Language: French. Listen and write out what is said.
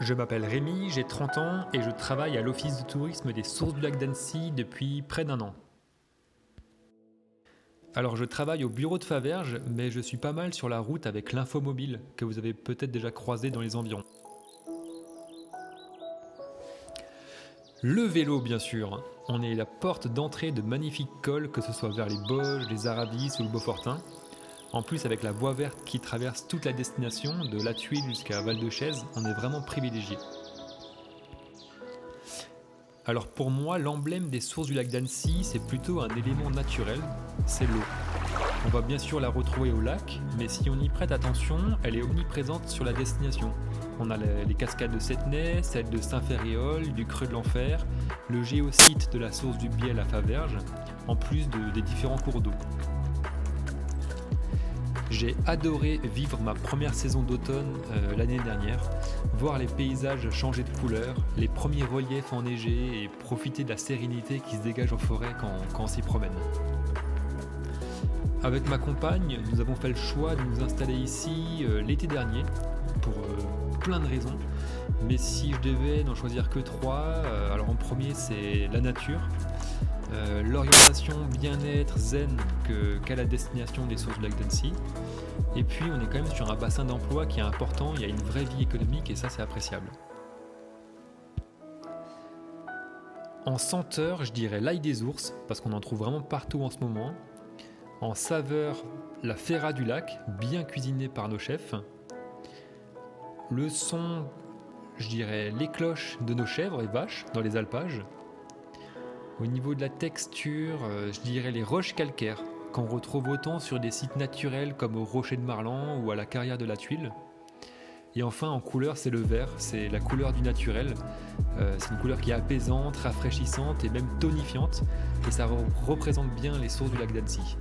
Je m'appelle Rémi, j'ai 30 ans et je travaille à l'Office de tourisme des Sources du lac d'Annecy depuis près d'1 an. Alors je travaille au bureau de Faverges, mais je suis pas mal sur la route avec l'infomobile que vous avez peut-être déjà croisé dans les environs. Le vélo bien sûr, on est la porte d'entrée de magnifiques cols que ce soit vers les Bauges, les Aravis ou le Beaufortin. En plus avec la voie verte qui traverse toute la destination, de La Tuile jusqu'à Val-de-Chaise, on est vraiment privilégié. Alors pour moi, l'emblème des sources du lac d'Annecy, c'est plutôt un élément naturel, c'est l'eau. On va bien sûr la retrouver au lac, mais si on y prête attention, elle est omniprésente sur la destination. On a les cascades de Settenay, celles de Saint-Ferréol, du Creux de l'Enfer, le géosite de la source du Biel à Faverges, en plus des différents cours d'eau. J'ai adoré vivre ma première saison d'automne l'année dernière, voir les paysages changer de couleur, les premiers reliefs enneigés et profiter de la sérénité qui se dégage en forêt quand on s'y promène. Avec ma compagne, nous avons fait le choix de nous installer ici l'été dernier pour plein de raisons. Mais si je devais n'en choisir que trois, alors en premier c'est la nature, l'orientation bien-être zen qu'a la destination des sources du lac d'Annecy. Et puis on est quand même sur un bassin d'emploi qui est important, il y a une vraie vie économique et ça c'est appréciable. En senteur, je dirais l'ail des ours, parce qu'on en trouve vraiment partout en ce moment. En saveur, la ferra du lac, bien cuisinée par nos chefs. Le son, je dirais les cloches de nos chèvres et vaches dans les alpages. Au niveau de la texture, je dirais les roches calcaires, qu'on retrouve autant sur des sites naturels comme au Rocher de Marlan ou à la carrière de la Tuile. Et enfin, en couleur, c'est le vert, c'est la couleur du naturel. C'est une couleur qui est apaisante, rafraîchissante et même tonifiante. Et ça représente bien les sources du lac d'Annecy.